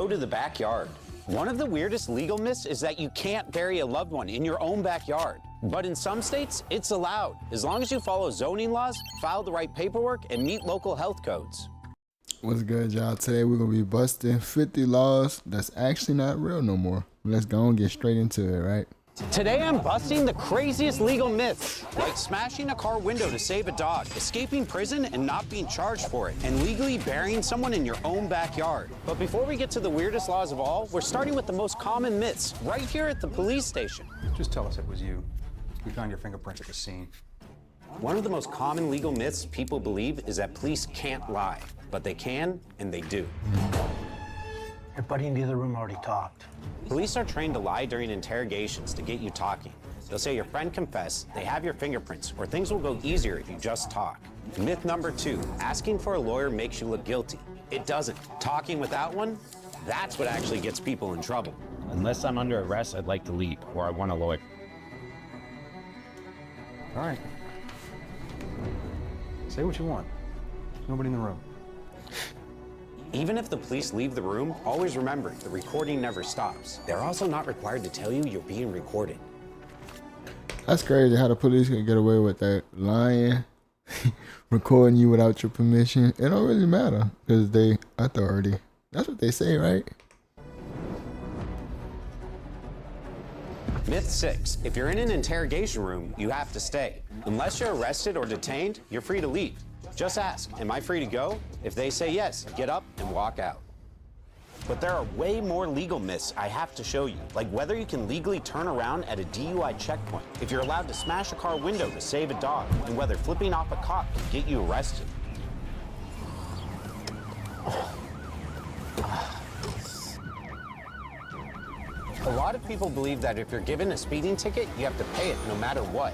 go to the backyard. One of the weirdest legal myths is that you can't bury a loved one in your own backyard. But in some states, it's allowed, as long as you follow zoning laws, file the right paperwork, and meet local health codes. What's good, y'all? Today we're gonna be busting 50 laws that's actually not real no more. Let's go and get straight into it, right? Today I'm busting the craziest legal myths, like smashing a car window to save a dog, escaping prison and not being charged for it, and legally burying someone in your own backyard. But before we get to the weirdest laws of all, we're starting with the most common myths, right here at the police station. Just tell us it was you. We found your fingerprints at the scene. One of the most common legal myths people believe is that police can't lie, but they can, and they do. Your buddy in the other room already talked. Police are trained to lie during interrogations to get you talking. They'll say your friend confessed, they have your fingerprints, or things will go easier if you just talk. Myth number 2, asking for a lawyer makes you look guilty. It doesn't. Talking without one, that's what actually gets people in trouble. Unless I'm under arrest, I'd like to leave, or I want a lawyer. All right. Say what you want. Nobody in the room. Even if the police leave the room, always remember, the recording never stops. They're also not required to tell you you're being recorded. That's crazy how the police can get away with that, lying, recording you without your permission. It don't really matter because they authority. That's what they say, right? Myth 6, if you're in an interrogation room, you have to stay. Unless you're arrested or detained, you're free to leave. Just ask, am I free to go? If they say yes, get up and walk out. But there are way more legal myths I have to show you, like whether you can legally turn around at a DUI checkpoint, if you're allowed to smash a car window to save a dog, and whether flipping off a cop can get you arrested. A lot of people believe that if you're given a speeding ticket, you have to pay it no matter what.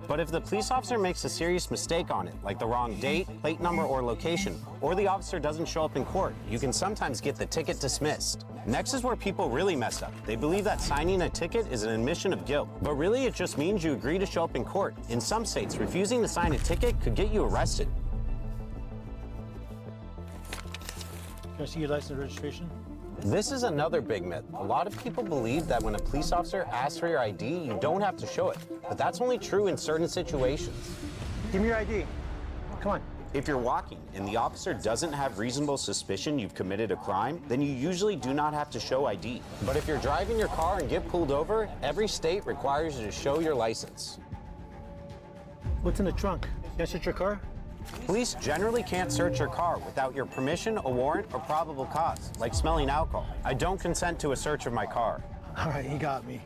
But if the police officer makes a serious mistake on it, like the wrong date, plate number, or location, or the officer doesn't show up in court, you can sometimes get the ticket dismissed. Next is where people really mess up. They believe that signing a ticket is an admission of guilt, but really it just means you agree to show up in court. In some states, refusing to sign a ticket could get you arrested. Can I see your license and registration? This is another big myth. A lot of people believe that when a police officer asks for your ID, you don't have to show it. But that's only true in certain situations. Give me your ID. Come on. If you're walking and the officer doesn't have reasonable suspicion you've committed a crime, then you usually do not have to show ID. But if you're driving your car and get pulled over, every state requires you to show your license. What's in the trunk? Can I search your car? Police generally can't search your car without your permission, a warrant, or probable cause, like smelling alcohol. I don't consent to a search of my car. All right, he got me.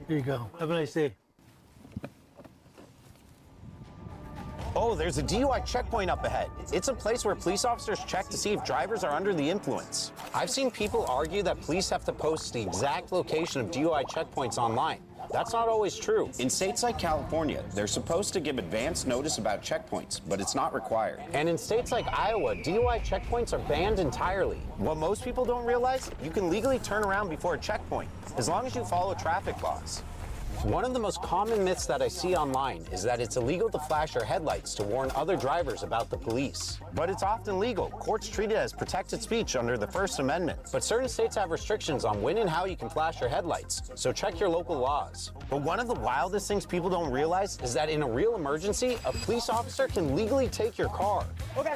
Here you go. Have a nice day. Oh, there's a DUI checkpoint up ahead. It's a place where police officers check to see if drivers are under the influence. I've seen people argue that police have to post the exact location of DUI checkpoints online. That's not always true. In states like California, they're supposed to give advance notice about checkpoints, but it's not required. And in states like Iowa, DUI checkpoints are banned entirely. What most people don't realize, you can legally turn around before a checkpoint, as long as you follow traffic laws. One of the most common myths that I see online is that it's illegal to flash your headlights to warn other drivers about the police. But it's often legal. Courts treat it as protected speech under the First Amendment. But certain states have restrictions on when and how you can flash your headlights, so check your local laws. But one of the wildest things people don't realize is that in a real emergency, a police officer can legally take your car. Okay.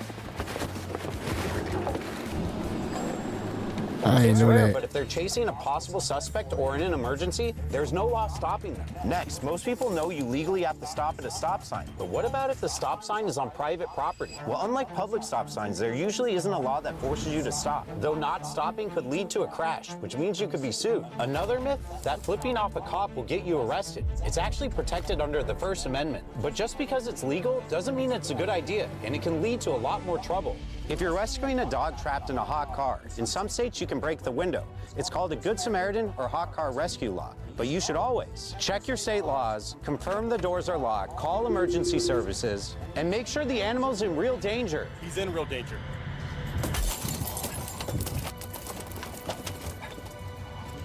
I didn't It's know rare, that. but if they're chasing a possible suspect or in an emergency, there's no law stopping them. Next, most people know you legally have to stop at a stop sign. But what about if the stop sign is on private property? Well, unlike public stop signs, there usually isn't a law that forces you to stop. Though not stopping could lead to a crash, which means you could be sued. Another myth, that flipping off a cop will get you arrested. It's actually protected under the First Amendment. But just because it's legal doesn't mean it's a good idea, and it can lead to a lot more trouble. If you're rescuing a dog trapped in a hot car, in some states you can break the window. It's called a Good Samaritan or hot car rescue law. But you should always check your state laws, confirm the doors are locked, call emergency services, and make sure the animal's in real danger. He's in real danger.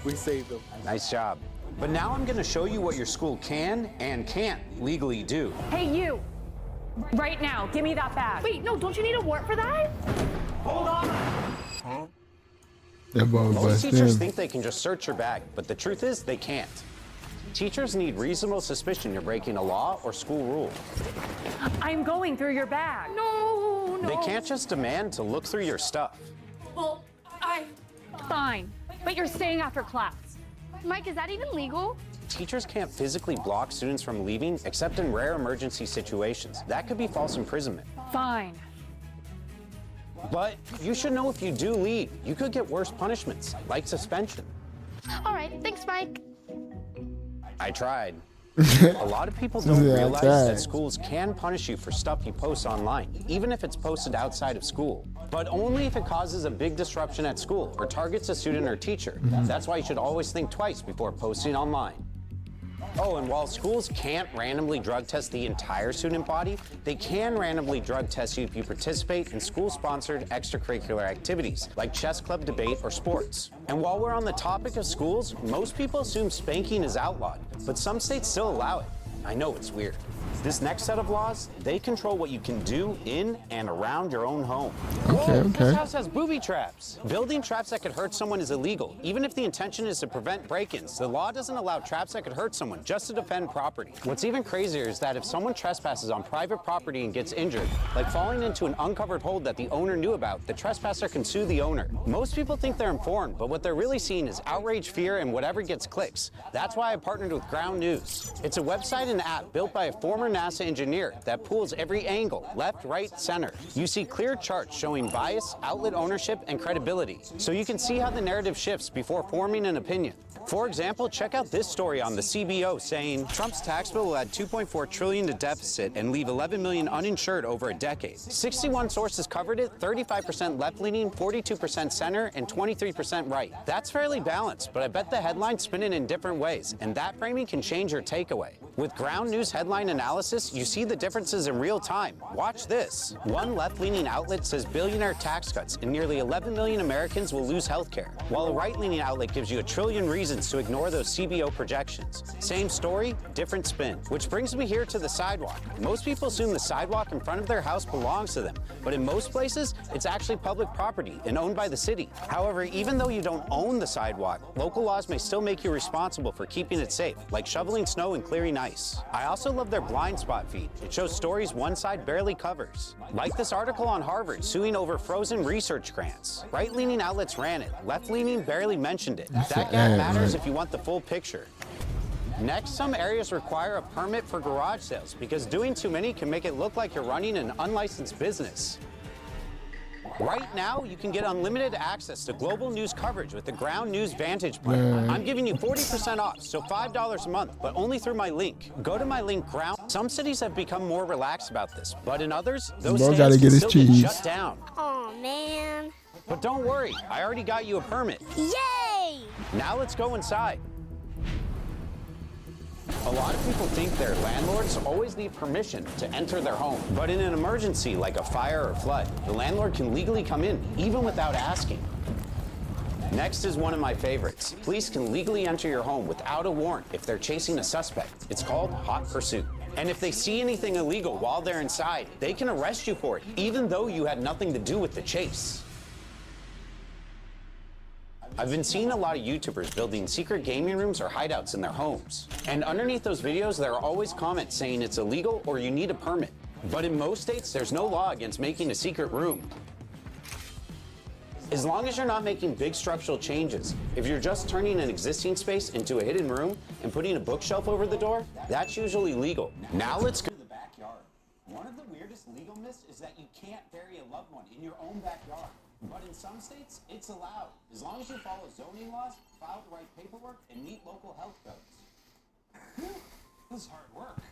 We saved him. Nice job. But now I'm going to show you what your school can and can't legally do. Hey, you! Right now, give me that bag. Wait, no, don't you need a warrant for that? Hold on! That boy Most bust teachers him. think they can just search your bag, but the truth is they can't. Teachers need reasonable suspicion you're breaking a law or school rule. I'm going through your bag. No, no. They can't just demand to look through your stuff. Well, Fine, but you're staying after class. Mike, is that even legal? Teachers can't physically block students from leaving except in rare emergency situations. That could be false imprisonment. Fine. But you should know if you do leave, you could get worse punishments, like suspension. All right, thanks, Mike. I tried. A lot of people don't Yeah, I realize tried. that schools can punish you for stuff you post online, even if it's posted outside of school. But only if it causes a big disruption at school or targets a student or teacher. That's why you should always think twice before posting online. Oh, and while schools can't randomly drug test the entire student body, they can randomly drug test you if you participate in school-sponsored extracurricular activities, like chess club, debate, or sports. And while we're on the topic of schools, most people assume spanking is outlawed, but some states still allow it. I know it's weird. This next set of laws, they control what you can do in and around your own home. Okay, Whoa, okay. This house has booby traps. Building traps that could hurt someone is illegal, even if the intention is to prevent break-ins. The law doesn't allow traps that could hurt someone, just to defend property. What's even crazier is that if someone trespasses on private property and gets injured, like falling into an uncovered hole that the owner knew about, the trespasser can sue the owner. Most people think they're informed, but what they're really seeing is outrage, fear, and whatever gets clicks. That's why I partnered with Ground News. It's a website and app built by a former NASA engineer that pulls every angle, left, right, center. You see clear charts showing bias, outlet ownership, and credibility, so you can see how the narrative shifts before forming an opinion. For example, check out this story on the CBO saying Trump's tax bill will add $2.4 trillion to deficit and leave 11 million uninsured over a decade. 61 sources covered it, 35% left-leaning, 42% center, and 23% right. That's fairly balanced, but I bet the headlines spin it in different ways, and that framing can change your takeaway. With Ground News headline analysis, you see the differences in real time. Watch this. One left-leaning outlet says billionaire tax cuts and nearly 11 million Americans will lose health care, while a right-leaning outlet gives you a trillion reasons to ignore those CBO projections. Same story, different spin. Which brings me here to the sidewalk. Most people assume the sidewalk in front of their house belongs to them, but in most places, it's actually public property and owned by the city. However, even though you don't own the sidewalk, local laws may still make you responsible for keeping it safe, like shoveling snow and clearing ice. I also love their blind spot feed. It shows stories one side barely covers. Like this article on Harvard suing over frozen research grants. Right-leaning outlets ran it, left-leaning barely mentioned it. That gap matters if you want the full picture. Next, some areas require a permit for garage sales because doing too many can make it look like you're running an unlicensed business. Right now, you can get unlimited access to global news coverage with the Ground News Vantage plan. I'm giving you 40% off, so $5 a month, but only through my link. Go to my link, Ground. Some cities have become more relaxed about this, but in others, those Bro stands gotta can get his still get cheese. shut down. Oh man. But don't worry, I already got you a permit. Yay! Now let's go inside. A lot of people think their landlords always need permission to enter their home. But in an emergency like a fire or flood, the landlord can legally come in, even without asking. Next is one of my favorites. Police can legally enter your home without a warrant if they're chasing a suspect. It's called hot pursuit. And if they see anything illegal while they're inside, they can arrest you for it, even though you had nothing to do with the chase. I've been seeing a lot of YouTubers building secret gaming rooms or hideouts in their homes. And underneath those videos, there are always comments saying it's illegal or you need a permit. But in most states, there's no law against making a secret room. As long as you're not making big structural changes, if you're just turning an existing space into a hidden room and putting a bookshelf over the door, that's usually legal. Now let's go to the backyard. One of the weirdest legal myths is that you can't bury a loved one in your own backyard. But in some states, it's allowed, as long as you follow zoning laws, file the right paperwork, and meet local health codes. Whew, this is hard work.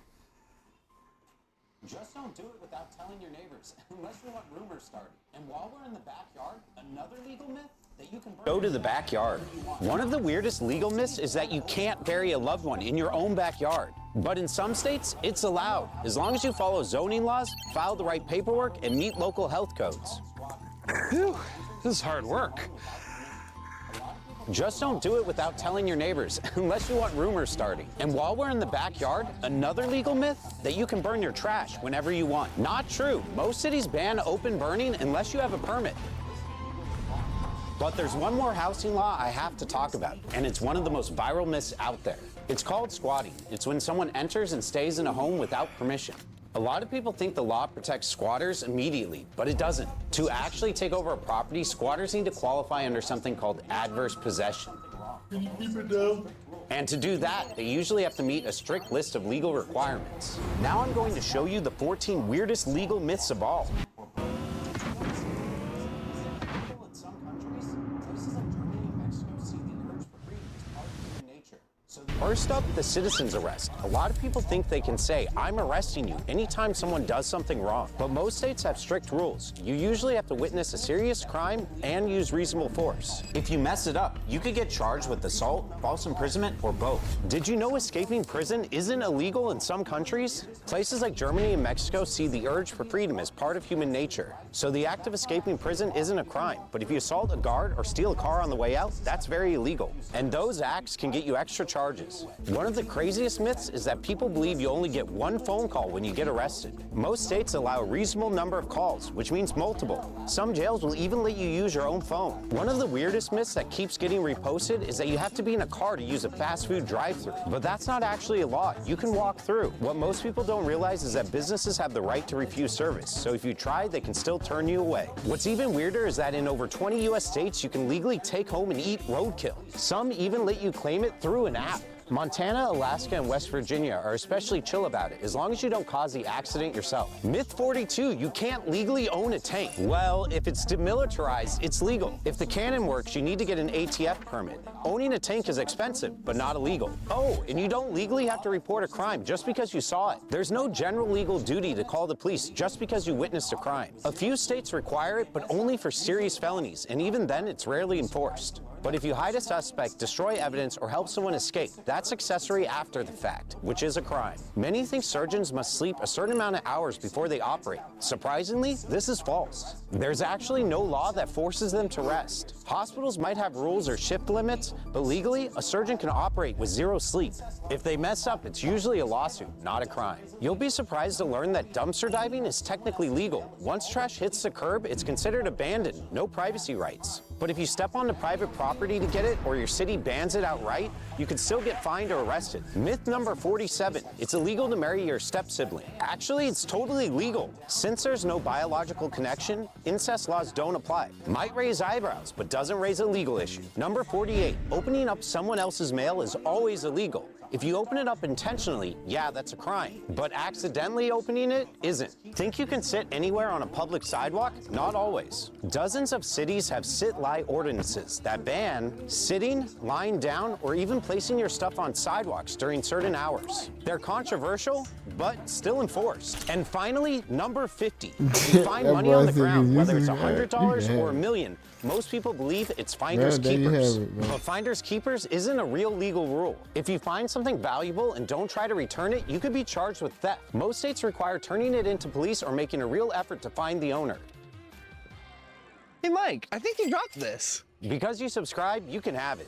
Just don't do it without telling your neighbors, unless you want rumors started. And while we're in the backyard, another legal myth that you can go to the backyard. One of the weirdest legal myths is that you can't bury a loved one in your own backyard. But in some states, it's allowed, as long as you follow zoning laws, file the right paperwork, and meet local health codes. Whew, this is hard work. Just don't do it without telling your neighbors, unless you want rumors starting. And while we're in the backyard, another legal myth that you can burn your trash whenever you want. Not true. Most cities ban open burning unless you have a permit. But there's one more housing law I have to talk about, and it's one of the most viral myths out there. It's called squatting. It's when someone enters and stays in a home without permission. A lot of people think the law protects squatters immediately, but it doesn't. To actually take over a property, squatters need to qualify under something called adverse possession. Can you keep it down? And to do that, they usually have to meet a strict list of legal requirements. Now I'm going to show you the 14 weirdest legal myths of all. First up, the citizen's arrest. A lot of people think they can say, "I'm arresting you," anytime someone does something wrong. But most states have strict rules. You usually have to witness a serious crime and use reasonable force. If you mess it up, you could get charged with assault, false imprisonment, or both. Did you know escaping prison isn't illegal in some countries? Places like Germany and Mexico see the urge for freedom as part of human nature. So the act of escaping prison isn't a crime. But if you assault a guard or steal a car on the way out, that's very illegal. And those acts can get you extra charges. One of the craziest myths is that people believe you only get one phone call when you get arrested. Most states allow a reasonable number of calls, which means multiple. Some jails will even let you use your own phone. One of the weirdest myths that keeps getting reposted is that you have to be in a car to use a fast food drive-thru. But that's not actually a law. You can walk through. What most people don't realize is that businesses have the right to refuse service. So if you try, they can still turn you away. What's even weirder is that in over 20 US states, you can legally take home and eat roadkill. Some even let you claim it through an app. Montana, Alaska, and West Virginia are especially chill about it, as long as you don't cause the accident yourself. Myth 42, you can't legally own a tank. Well, if it's demilitarized, it's legal. If the cannon works, you need to get an ATF permit. Owning a tank is expensive, but not illegal. Oh, and you don't legally have to report a crime just because you saw it. There's no general legal duty to call the police just because you witnessed a crime. A few states require it, but only for serious felonies, and even then, it's rarely enforced. But if you hide a suspect, destroy evidence, or help someone escape, that's accessory after the fact, which is a crime. Many think surgeons must sleep a certain amount of hours before they operate. Surprisingly, this is false. There's actually no law that forces them to rest. Hospitals might have rules or shift limits, but legally, a surgeon can operate with zero sleep. If they mess up, it's usually a lawsuit, not a crime. You'll be surprised to learn that dumpster diving is technically legal. Once trash hits the curb, it's considered abandoned, no privacy rights. But if you step onto private property to get it, or your city bans it outright, you could still get fined or arrested. Myth number 47, it's illegal to marry your step-sibling. Actually, it's totally legal. Since there's no biological connection, incest laws don't apply. Might raise eyebrows, but doesn't raise a legal issue. Number 48, opening up someone else's mail is always illegal. If you open it up intentionally, yeah, that's a crime. But accidentally opening it isn't. Think you can sit anywhere on a public sidewalk? Not always. Dozens of cities have sit-lie ordinances that ban sitting, lying down, or even placing your stuff on sidewalks during certain hours. They're controversial, but still enforced. And finally, number 50. You find money on the ground, whether it's $100 or $1 million. Most people believe it's finders keepers. But finders keepers isn't a real legal rule. If you find something valuable and don't try to return it, you could be charged with theft. Most states require turning it into police or making a real effort to find the owner. Hey Mike, I think you dropped this. Because you subscribe, you can have it.